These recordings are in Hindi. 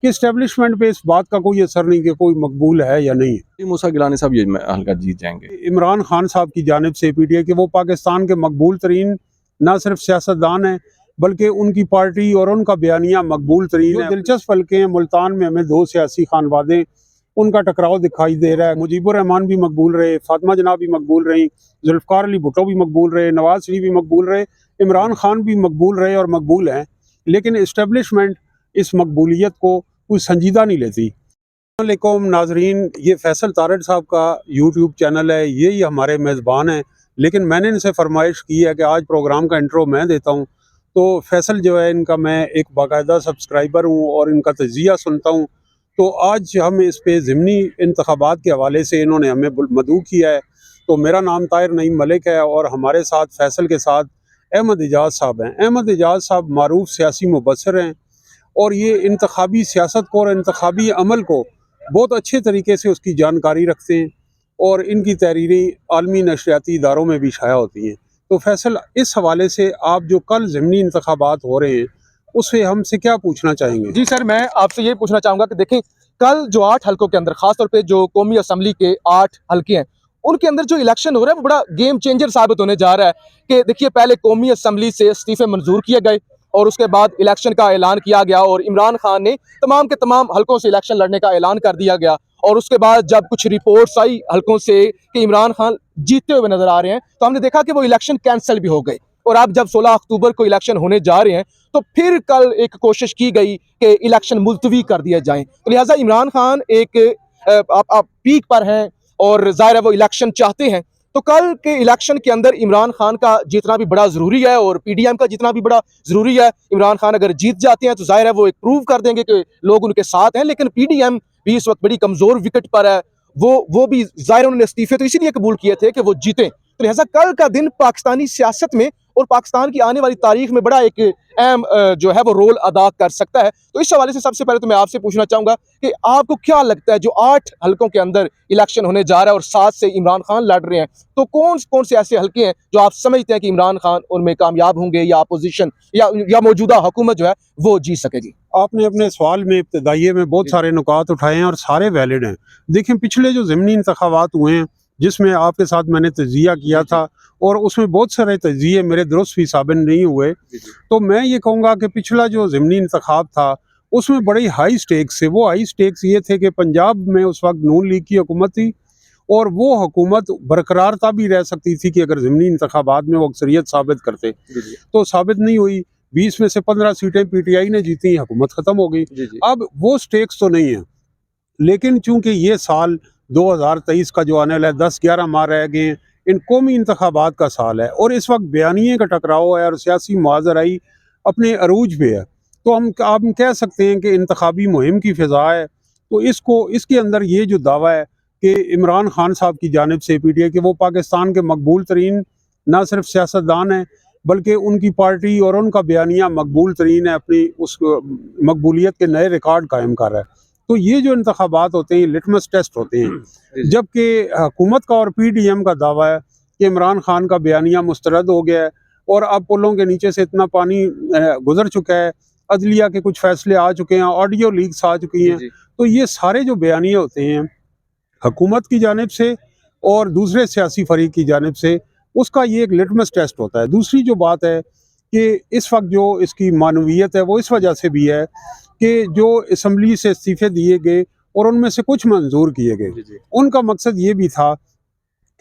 कि इस्टेब्लिशमेंट पे इस बात का कोई असर नहीं कि कोई मकबूल है या नहीं है। मूसा गिलानी साहब ये हल्का जीत जाएंगे। इमरान खान साहब की जानिब से पीटीआई के वो पाकिस्तान के मकबूल तरीन ना सिर्फ सियासतदान हैं बल्कि उनकी पार्टी और उनका बयानिया मकबूल तरीन है। दिलचस्प हल्के हैं, मुल्तान में हमें दो सियासी खानवादे उनका टकराव दिखाई दे रहा है। मुजीबुर रहमान भी मकबूल रहे, फातिमा जना भी मकबूल रही, जुल्फ़िकार अली भुट्टो भी मकबूल रहे, नवाज शरीफ भी मकबूल रहे, इमरान खान भी मकबूल रहे और मकबूल हैं, लेकिन इस्टेब्लिशमेंट इस मकबूलियत को कोई संजीदा नहीं लेती। अस्सलामुअलैकुम नाजरीन, ये फैसल तारड़ साहब का यूट्यूब चैनल है, यही हमारे मेज़बान हैं, लेकिन मैंने इनसे फरमाइश की है कि आज प्रोग्राम का इंट्रो मैं देता हूँ। तो फैसल जो है इनका मैं एक बाकायदा सब्सक्राइबर हूँ और इनका तज़िया सुनता हूँ। तो आज हम इस पे ज़िमनी इंतखाबात के हवाले से इन्होंने हमें मदऊ किया है। तो मेरा नाम ताहिर नईम मलिक है और हमारे साथ फैसल के साथ अहमद एजाज साहब हैं। अहमद एजाज साहब मारूफ सियासी मुबस्सिर हैं और ये इंतखाबी सियासत को और इंतखाबी अमल को बहुत अच्छे तरीके से उसकी जानकारी रखते हैं और इनकी तहरीरें आलमी नशरियाती इदारों में भी शाया होती हैं। तो फैसल, इस हवाले से आप जो कल ज़िमनी इंतखाबात हो रहे हैं उससे हमसे क्या पूछना चाहेंगे? जी सर, मैं आपसे ये पूछना चाहूँगा कि देखें, कल जो 8 हलकों के अंदर, खासतौर पे जो कौमी असम्बली के 8 हलके हैं, उनके अंदर जो इलेक्शन हो रहा है वो बड़ा गेम चेंजर साबित होने जा रहा है। कि देखिए, पहले कौमी असम्बली से इस्तीफे मंजूर किए गए और उसके बाद इलेक्शन का ऐलान किया गया और इमरान खान ने तमाम के तमाम हलकों से इलेक्शन लड़ने का ऐलान कर दिया गया। और उसके बाद जब कुछ रिपोर्ट्स आई हलकों से कि इमरान खान जीतते हुए नजर आ रहे हैं, तो हमने देखा कि वो इलेक्शन कैंसिल भी हो गए। और अब जब 16 अक्टूबर को इलेक्शन होने जा रहे हैं, तो फिर कल एक कोशिश की गई कि इलेक्शन मुलतवी कर दिए जाएं। तो लिहाजा इमरान खान एक आप पीक पर हैं और जाहिर है वो इलेक्शन चाहते हैं। तो कल के इलेक्शन के अंदर इमरान खान का जीतना भी बड़ा जरूरी है और पीडीएम का जीतना भी बड़ा जरूरी है। इमरान खान अगर जीत जाते हैं तो जाहिर है वो एक प्रूव कर देंगे कि लोग उनके साथ हैं, लेकिन पीडीएम भी इस वक्त बड़ी कमजोर विकेट पर है। वो भी जाहिर उन्होंने इस्तीफे तो इसीलिए कबूल किए थे कि वो जीते। तो लिहाजा कल का दिन पाकिस्तानी सियासत में और पाकिस्तान की आने वाली तारीख में बड़ा एक अहम जो है वो रोल अदा कर सकता है। तो इस हवाले से सबसे पहले तो मैं आपसे पूछना चाहूंगा कि आपको क्या लगता है, जो 8 हलकों के अंदर इलेक्शन होने जा रहा है और 7 से इमरान खान लड़ रहे हैं, तो कौन कौन से ऐसे हलके हैं जो आप समझते हैं कि इमरान खान उनमें कामयाब होंगे या अपोजिशन या मौजूदा हुकूमत जो है वो जीत सकेगी? आपने अपने सवाल में इब्तदाइये में बहुत सारे नुकात उठाए हैं और सारे वैलिड हैं। देखें, पिछले जो ज़िमनी इंतखाबात हुए हैं जिसमें आपके साथ मैंने तजिया किया था और उसमें बहुत सारे तजिए मेरे दुरुस्त भी साबित नहीं हुए, तो मैं ये कहूँगा कि पिछला जो ज़िमनी इंतखाब था उसमें बड़ी हाई स्टेक्स थे। वो हाई स्टेक्स ये थे कि पंजाब में उस वक्त नून लीग की हुकूमत थी और वो हुकूमत बरकरार तब भी रह सकती थी कि अगर ज़िमनी इंतखाबात में वो अक्सरियत साबित करते। तो साबित नहीं हुई। 20 में से 15 सीटें पीटीआई ने जीती, हुकूमत ख़त्म हो गई। अब वो स्टेक्स तो नहीं है, लेकिन चूंकि ये साल 2023 का जो आने वाला है, 10-11 माह रह गए हैं, इन कौमी इंतखाबात का साल है और इस वक्त बयानिए का टकराव है और सियासी मुआज़राई अपने अरूज पे है। तो हम कह सकते हैं कि इंतखाबी मुहिम की फ़िज़ा है। तो इसके अंदर ये जो दावा है कि इमरान खान साहब की जानिब से पीटीआई के वो पाकिस्तान के मकबूल तरीन ना सिर्फ सियासतदान हैं बल्कि उनकी पार्टी और उनका बयानिया मकबूल तरीन है, अपनी उस मकबूलियत के नए रिकॉर्ड कायम कर रहा है। तो ये जो इंतखाबात होते हैं, लिटमस टेस्ट होते हैं। जबकि हुकूमत का और पीडीएम का दावा है कि इमरान खान का बयानिया मुस्तरद हो गया है और अब पुलों के नीचे से इतना पानी गुजर चुका है, अदलिया के कुछ फैसले आ चुके हैं, ऑडियो लीक्स आ चुकी हैं। तो ये सारे जो बयानिए होते हैं हुकूमत की जानिब से और दूसरे सियासी फरीक की जानिब से, उसका ये एक लिटमस टेस्ट होता है। दूसरी जो बात है कि इस वक्त जो इसकी मानवीयत है वो इस वजह से भी है कि जो असम्बली से इस्तीफे दिए गए और उनमें से कुछ मंजूर किए गए, उनका मकसद ये भी था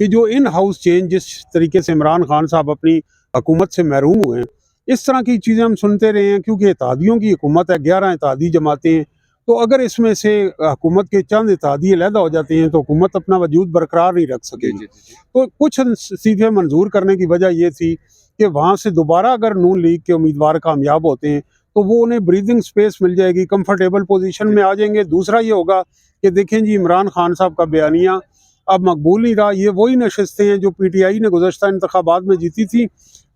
कि जो इन हाउस चेंज जिस तरीके से इमरान खान साहब अपनी हुकूमत से महरूम हुए हैं, इस तरह की चीज़ें हम सुनते रहे हैं क्योंकि इत्तेहादियों की हुकूमत है, 11 इत्तेहादी जमातें हैं। तो अगर इसमें से हुकूमत के चंद इत्तेहादी अलहदा हो जाते हैं तो हुकूमत अपना वजूद बरकरार नहीं रख सकेगी। तो कुछ इस्तीफे मंजूर करने की वजह ये थी कि वहाँ से दोबारा अगर नून लीग के उम्मीदवार कामयाब होते हैं तो वो उन्हें ब्रीदिंग स्पेस मिल जाएगी, कंफर्टेबल पोजीशन में आ जाएंगे। दूसरा ये होगा कि देखें जी, इमरान खान साहब का बयानिया अब मकबूल नहीं रहा। ये वही नशस्तें हैं जो पीटीआई ने गुज़श्ता इंतखाबात में जीती थी,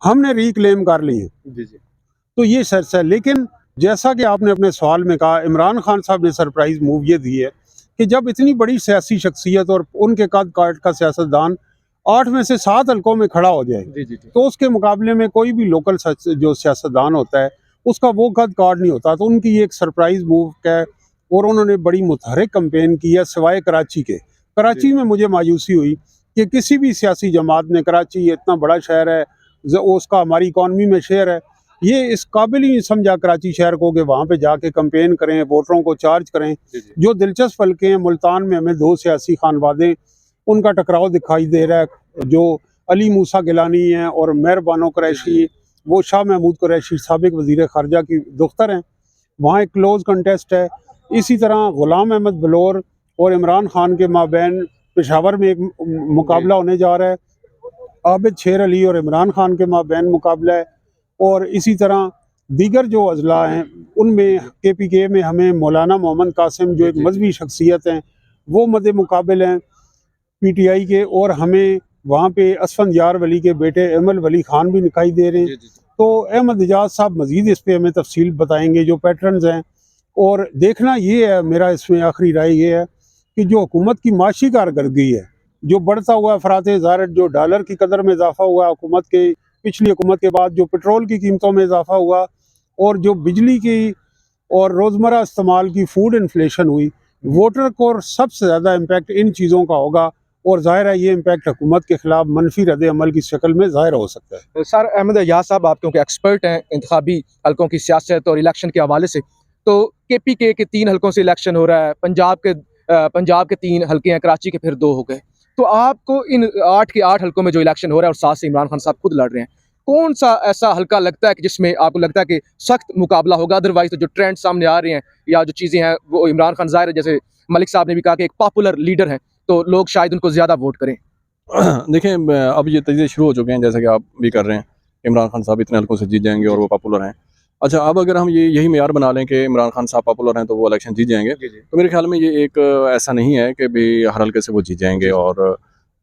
हमने रिक्लेम कर ली हैं। तो ये सच है। लेकिन जैसा कि आपने अपने सवाल में कहा, इमरान खान साहब ने सरप्राइज मूव ये दी है कि जब इतनी बड़ी सियासी शख्सियत और उनके कद काट का सियासतदान 8 में से 7 हलकों में खड़ा हो जाए, तो उसके मुकाबले में कोई भी लोकल जो सियासतदान होता है उसका वो कद काट नहीं होता। तो उनकी एक सरप्राइज मूव है और उन्होंने बड़ी मुतहरिक कैंपेन की है सिवाय कराची के। कराची में मुझे मायूसी हुई कि किसी भी सियासी जमात ने, कराची इतना बड़ा शहर है, उसका हमारी इकॉनमी में शेयर है, ये इस काबिल ही नहीं समझा कराची शहर को कि वहाँ पे जाके कैंपेन करें, वोटरों को चार्ज करें। जो दिलचस्प हल्के हैं, मुल्तान में हमें 2 सियासी खानवादे, उनका टकराव दिखाई दे रहा है। जो अली मूसा गिलानी हैं और मेहर बानो कुरैशी, वो शाह महमूद कुरैशी साबिक वज़ीर ख़ारजा की दुख्तर हैं, वहाँ एक क्लोज कंटेस्ट है। इसी तरह ग़ुलाम अहमद बलोर और इमरान खान के माबैन पेशावर में एक मुकाबला होने जा रहा है। आबिद शेर अली और इमरान खान के माबैन मुकाबला है। और इसी तरह दीगर जो अजला हैं उनमें KPK में हमें मौलाना मोहम्मद कासिम जो एक मजहबी शख्सियत हैं वो मद्दे मुकाबिल हैं PTI के, और हमें वहाँ पे असफंद यार वली के बेटे अमल वली खान भी दिखाई दे रहे हैं। तो अहमद एजाज साहब मज़ीद इस पे हमें तफसील बताएंगे जो पैटर्न्स हैं। और देखना ये है, मेरा इसमें आखिरी राय ये है कि जो हुकूमत की माशी कारकर्दगी है, जो बढ़ता हुआ अफरात ज़ारत, जो डॉलर की कदर में इजाफा हुआ हुकूमत के, पिछली हुकूमत के बाद जो पेट्रोल की कीमतों में इजाफा हुआ, और जो बिजली की और रोज़मर्रा इस्तेमाल की फूड इन्फ्लेशन हुई, वोटर को सबसे ज़्यादा इम्पैक्ट इन चीज़ों का होगा। और ज़ाहिर है ये इम्पैक्ट हुकूमत के खिलाफ मनफी रद्द अमल की शक्ल में ज़ाहिर हो सकता है। सर अहमद एजाज साहब, आप क्योंकि एक्सपर्ट हैं इंतखाबी हल्कों की सियासत और इलेक्शन के हवाले से, तो KPK के 3 हल्कों से इलेक्शन हो रहा है, पंजाब के 3 हल्के हैं, कराची के फिर 2 हो गए। तो आपको इन 8 के 8 हल्कों में जो इलेक्शन हो रहा है और 7 से इमरान खान साहब खुद लड़ रहे हैं, कौन सा ऐसा हल्का लगता है कि जिसमें आपको लगता है कि सख्त मुकाबला होगा? अदरवाइज तो जो ट्रेंड सामने आ रहे हैं या जो चीज़ें हैं वो इमरान खान, ज़ाहिर है जैसे मलिक साहब ने भी कहा कि एक पॉपुलर लीडर हैं, तो लोग शायद उनको ज़्यादा वोट करें। देखें, अब ये तजज़िये शुरू हो चुके हैं, जैसे कि आप भी कर रहे हैं, इमरान खान साहब इतने हल्कों से जीत जाएंगे और वो पॉपुलर हैं। अच्छा, अब अगर हम यही मेयार बना लें कि इमरान खान साहब पॉपुलर हैं तो वो इलेक्शन जीत जाएंगे, तो मेरे ख्याल में ये एक ऐसा नहीं है कि भी हर हल्के से वो जीत जाएंगे और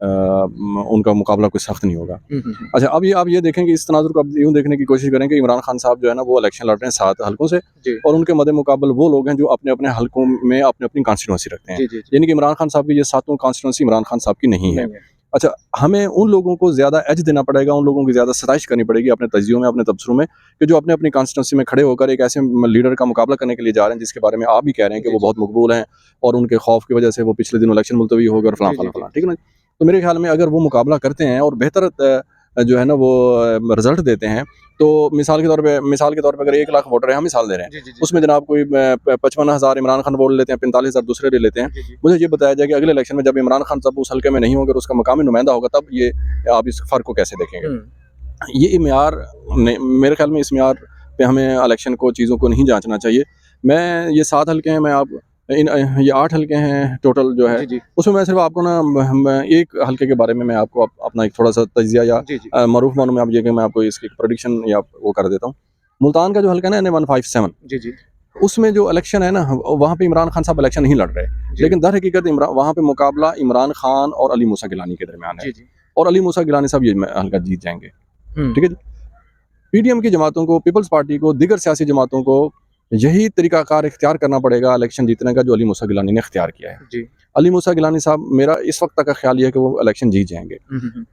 उनका मुकाबला कोई सख्त नहीं होगा। अच्छा, अब ये आप ये देखें कि इस तनाजुर को आप यूँ देखने की कोशिश करें कि इमरान खान साहब जो है ना वो इलेक्शन लड़ रहे हैं 7 हल्कों से, और उनके मद्दे मुकाबल वो लोग हैं जो अपने अपने हल्कों में अपनी अपनी कॉन्स्टिट्यूंसी रखते हैं। यानी कि इमरान खान साहब की ये 7 कॉन्स्टिट्यूंसी इमरान खान साहब की नहीं है। अच्छा, हमें उन लोगों को ज़्यादा एज देना पड़ेगा, उन लोगों की ज़्यादा सताइश करनी पड़ेगी अपने तज्जियों में, अपने तबसरों में, कि जो अपने अपनी कॉन्स्टिट्यूंसी में खड़े होकर एक ऐसे लीडर का मुकाबला करने के लिए जा रहे हैं जिसके बारे में आप भी कह रहे हैं कि वो बहुत मकबूल हैं और उनके खौफ की वजह से वो पिछले दिन इलेक्शन मुलतवी हो गए और फलां फलां फलां, ठीक है ना। तो मेरे ख्याल में अगर वो मुकाबला करते हैं और बेहतर जो है ना वो रिजल्ट देते हैं, तो मिसाल के तौर पे अगर 1 लाख वोटर है, हम मिसाल दे रहे हैं, उसमें जनाब कोई 55,000 इमरान खान वोट लेते हैं, 45,000 दूसरे ले लेते हैं। मुझे ये बताया जाए कि अगले इलेक्शन में जब इमरान खान साहब उस हल्के में नहीं होंगे और उसका मकामी नुमाइंदा होगा, तब ये आप इस फ़र्क को कैसे देखेंगे? ये मेयार मेरे ख्याल में इस मेयार पे हमें इलेक्शन को, चीज़ों को नहीं जांचना चाहिए। मैं ये 7 हल्के हैं, ये 8 हल्के हैं टोटल जो है, उसमें मैं सिर्फ आपको ना एक हल्के के बारे में मैं आपको अपना एक थोड़ा सा तज्जिया या मरूफ मालूम है आप ये कि मैं आपको इसकी प्रेडिक्शन या वो कर देता हूँ। मुल्तान का जो हल्का है ना NA-157, उसमें जो इलेक्शन है ना, वहाँ पे इमरान खान साहब इलेक्शन नहीं लड़ रहे, लेकिन दर हकीकत वहाँ पे मुकाबला इमरान खान और अली मूसा गिलानी के दरमियान है, और अली मूसा गिलानी साहब ये हल्का जीत जाएंगे, ठीक है जी। PDM की जमातों को, पीपल्स पार्टी को, दीगर सियासी जमातों को यही तरीकाकार इख्तियार करना पड़ेगा इलेक्शन जीतने का जो अली मूसा गिलानी ने इख्तियार किया है। अली मूसा गिलानी साहब, मेरा इस वक्त तक का ख्याल ये है कि वो इलेक्शन जीत जाएंगे।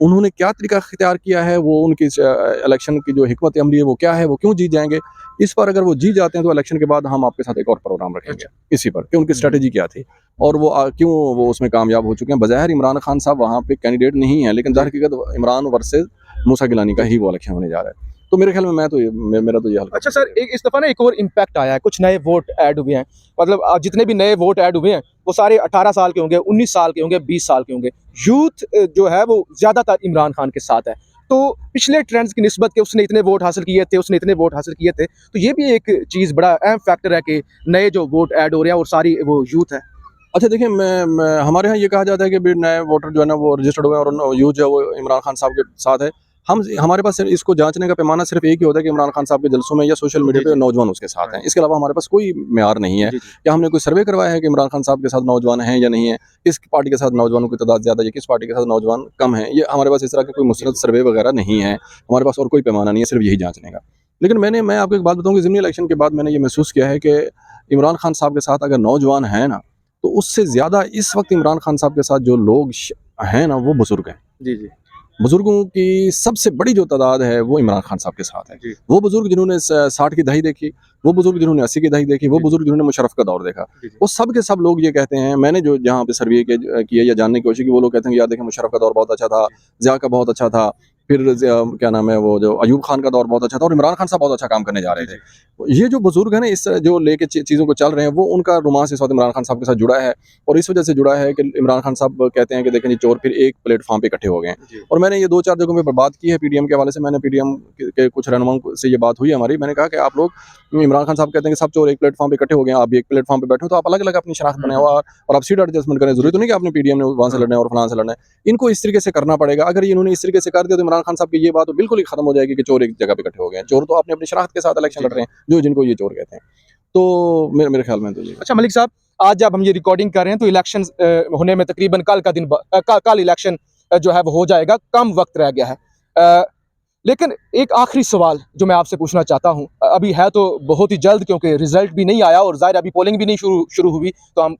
उन्होंने क्या तरीका इख्तियार किया है, वो उनकी इलेक्शन की जो हिकमत अमली है वो क्या है, वो क्यों जीत जाएंगे, इस पर अगर वो जीत जाते हैं तो इलेक्शन के बाद हम आपके साथ एक और प्रोग्राम रखेंगे इसी पर कि उनकी स्ट्रेटेजी क्या थी और वो क्यों वो उसमें कामयाब हो चुके हैं। बज़ाहिर इमरान खान साहब वहाँ पे कैंडिडेट नहीं है, लेकिन दर हकीकत इमरान वर्सेस मूसा गिलानी का ही वो इलेक्शन होने जा रहा है। तो मेरे ख्याल में मेरा तो ये हल्का। अच्छा सर, इस दफ़ा ना एक और इम्पैक्ट आया है, कुछ नए वोट ऐड हुए हैं, मतलब जितने भी नए वोट ऐड हुए हैं वो सारे 18 साल के होंगे, 19 साल के होंगे, 20 साल के होंगे। यूथ जो है वो ज़्यादातर इमरान खान के साथ है, तो पिछले ट्रेंड्स की निस्बत के उसने इतने वोट हासिल किए थे, उसने इतने वोट हासिल किए थे, तो ये भी एक चीज़ बड़ा अहम फैक्टर है कि नए जो वोट ऐड हो रहे हैं और सारी वो यूथ है। अच्छा देखिए, हमारे यहाँ ये कहा जाता है कि नए वोटर जो है ना वो रजिस्टर्ड हुए और यूथ जो है वो इमरान खान साहब के साथ है। हमारे पास इसको जांचने का पैमाना सिर्फ एक ही होता है कि इमरान खान साहब के जलसों में या सोशल मीडिया पे नौजवान उसके साथ हैं। इसके अलावा हमारे पास कोई मेयार नहीं है कि हमने कोई सर्वे करवाया है कि इमरान खान साहब के साथ नौजवान हैं या नहीं है, किस पार्टी के साथ नौजवानों की तादाद ज़्यादा है, किस पार्टी के साथ नौजवान कम है। ये हमारे पास इस तरह का कोई मुस्तरद सर्वे वगैरह नहीं है, हमारे पास और कोई पैमाना नहीं है, सिर्फ यही जाँचने का। लेकिन मैं आपको एक बात बताऊँ कि ज़िमनी इलेक्शन के बाद मैंने ये महसूस किया है कि इमरान खान साहब के साथ अगर नौजवान हैं ना, तो उससे ज़्यादा इस वक्त इमरान खान साहब के साथ जो लोग हैं ना वो बुजुर्ग हैं। बुजुर्गों की सबसे बड़ी जो तादाद है वो इमरान खान साहब के साथ है। जी। वो बुजुर्ग जिन्होंने 60 की दहाई देखी, वो बुजुर्ग जिन्होंने 80 की दहाई देखी, वो जी। बुजुर्ग जिन्होंने मुशर्रफ का दौर देखा, जी, जी। वो सब के सब लोग ये कहते हैं, मैंने जो जहाँ पे सर्वे किया या जानने की कोशिश की, वो लोग कहते हैं कि यार देखें मुशर्रफ का दौर बहुत अच्छा था, ज़िया का बहुत अच्छा था, फिर क्या नाम है वो जो अयूब खान का दौर बहुत अच्छा था और इमरान खान साहब बहुत अच्छा काम करने जा रहे थे। ये जो बुजुर्ग है ना इस जो लेके चीज़ों को चल रहे हैं, वो उनका रोमांस इस वक्त इमरान खान साहब के साथ जुड़ा है और इस वजह से जुड़ा है कि इमरान खान साहब कहते हैं कि देखें जी चोर फिर एक प्लेटफॉर्म पे इकट्ठे हो गए हैं। और मैंने ये 2-4 जगहों पे बात की है पीडीएम के हवाले से, मैंने पीडीएम के कुछ रहनुमाओं से ये बात हुई हमारी, मैंने कहा कि आप लोग इमरान खान साहब कहते हैं कि सब चोर एक प्लेटफॉर्म पे इकट्ठे हो गए हैं, आप भी एक प्लेटफॉर्म पे बैठे हो तो आप अलग अलग अपनी शनाख्त बनाओ और आप सीट एडजस्टमेंट करें। जरूरी तो नहीं कि आपने पीडीएम ने वहाँ से लड़ना है और फलां से लड़ना है, इनको इस तरीके से करना पड़ेगा। अगर इन्होंने इस तरीके से कर दिया तो इमरान खान साहब की ये बात तो बिल्कुल ही खत्म हो जाएगी कि चोर एक जगह पे इकट्ठे हो गए हैं। चोर तो अपने अपनी शनाख्त के साथ इलेक्शन लड़ रहे हैं, जो जिनको ये चोर कहते हैं। तो मेरे ख्याल में तो ये अच्छा मलिक साहब, आज जब हम ये रिकॉर्डिंग कर रहे हैं तो इलेक्शन होने में तकरीबन कल का दिन कल इलेक्शन जो है वो हो जाएगा, कम वक्त रह गया है। लेकिन एक आखिरी सवाल जो मैं आपसे पूछना चाहता हूं, अभी है तो बहुत ही जल्द क्योंकि रिजल्ट भी नहीं आया और जाहिर अभी पोलिंग भी नहीं शुरू हुई, तो हम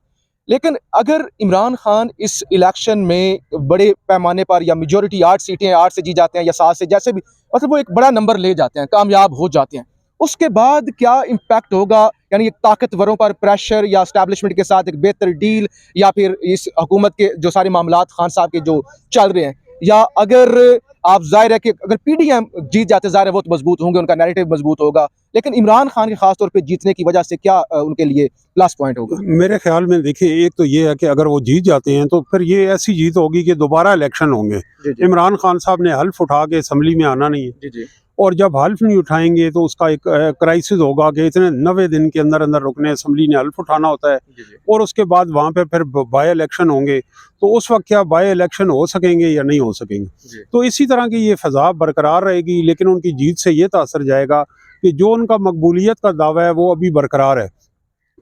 लेकिन अगर इमरान खान इस इलेक्शन में बड़े पैमाने पर या मेजॉरिटी 8 सीटें 8 से जी जाते हैं या 7 से, जैसे भी मतलब वो एक बड़ा नंबर ले जाते हैं, कामयाब हो जाते हैं, उसके बाद क्या इम्पैक्ट होगा? यानी ताकतवरों पर प्रेशर या एस्टैब्लिशमेंट के साथ एक बेहतर डील, या फिर इस हुकूमत के जो सारे मामलात खान साहब के जो चल रहे हैं, या अगर आप जाहिर है कि अगर पीडीएम जीत जाते, जाहिर है वो तो मजबूत होंगे, उनका नैरेटिव मजबूत होगा, लेकिन इमरान खान के खास तौर पे जीतने की वजह से क्या उनके लिए प्लस पॉइंट होगा? मेरे ख्याल में देखिए, एक तो ये है कि अगर वो जीत जाते हैं तो फिर ये ऐसी जीत होगी कि दोबारा इलेक्शन होंगे। जी जी इमरान खान साहब ने हल्फ उठा के असम्बली में आना नहीं है, जी जी और जब हल्फ नहीं उठाएंगे तो उसका एक क्राइसिस होगा कि इतने 90 दिन के अंदर अंदर रुकने, असम्बली ने हल्फ उठाना होता है, जी जी और उसके बाद वहाँ पे फिर बाई इलेक्शन होंगे, तो उस वक्त क्या बाई इलेक्शन हो सकेंगे या नहीं हो सकेंगे। जी। तो इसी तरह की ये फ़ज़ा बरकरार रहेगी, लेकिन उनकी जीत से ये तासर जाएगा कि जो उनका मकबूलियत का दावा है वो अभी बरकरार है,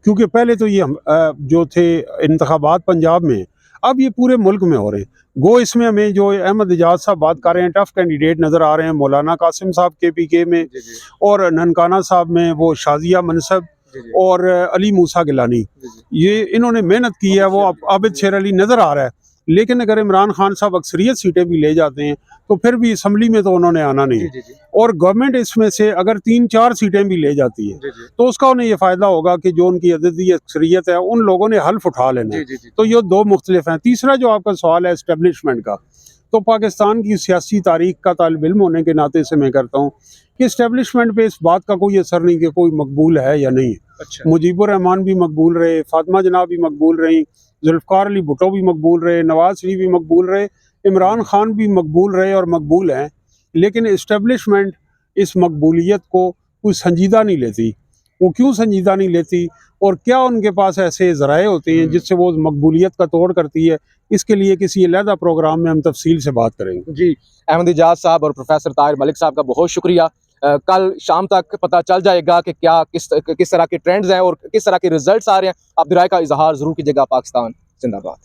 क्योंकि पहले तो ये जो थे इंतखाबात पंजाब में, अब ये पूरे मुल्क में हो रहे हैं। गो इसमें हमें जो अहमद एजाज साहब बात कर रहे हैं, टफ कैंडिडेट नज़र आ रहे हैं, मौलाना कासिम साहब KPK में, जी जी और ननकाना साहब में वो शाजिया मनसब जी जी और अली मूसा गिलानी, जी जी ये इन्होंने मेहनत की है, वो आबिद शेर अली नज़र आ रहा है। लेकिन अगर इमरान खान साहब अक्सरियत सीटें भी ले जाते हैं तो फिर भी असम्बली में तो उन्होंने आना नहीं जी है, जी जी और गवर्नमेंट इसमें से अगर 3-4 सीटें भी ले जाती है जी जी तो उसका उन्हें ये फ़ायदा होगा कि जो उनकी अददी अक्सरियत है उन लोगों ने हल्फ उठा लेना है। जी जी तो ये दो मुख्तलिफ हैं। तीसरा जो आपका सवाल है इस्टेब्लिशमेंट का, तो पाकिस्तान की सियासी तारीख का तालिब इल्म होने के नाते से मैं करता हूँ कि इस्टेब्लिशमेंट पे इस बात का कोई असर नहीं कि कोई मकबूल है या नहीं है। अच्छा मुजीबुर रहमान भी मकबूल रहे, फातिमा जनाब भी मकबूल रही, जुल्फ़िकार अली भुट्टो भी मकबूल रहे, नवाज शरीफ भी मकबूल रहे, इमरान खान भी मकबूल रहे और मकबूल हैं, लेकिन इस्टेब्लिशमेंट इस मकबूलियत को कोई संजीदा नहीं लेती। वो क्यों संजीदा नहीं लेती, और क्या उनके पास ऐसे ज़राए होते हैं जिससे वो मकबूलियत का तोड़ करती है, इसके लिए किसी अलहदा प्रोग्राम में हम तफसील से बात करेंगे। जी। अहमद एजाज साहब और प्रोफेसर ताहिर मलिक साहब का बहुत शुक्रिया। कल शाम तक पता चल जाएगा कि क्या किस तरह के ट्रेंड्स हैं और किस तरह के रिजल्ट्स आ रहे हैं। आप राय का इजहार जरूर कीजिएगा। पाकिस्तान जिंदाबाद।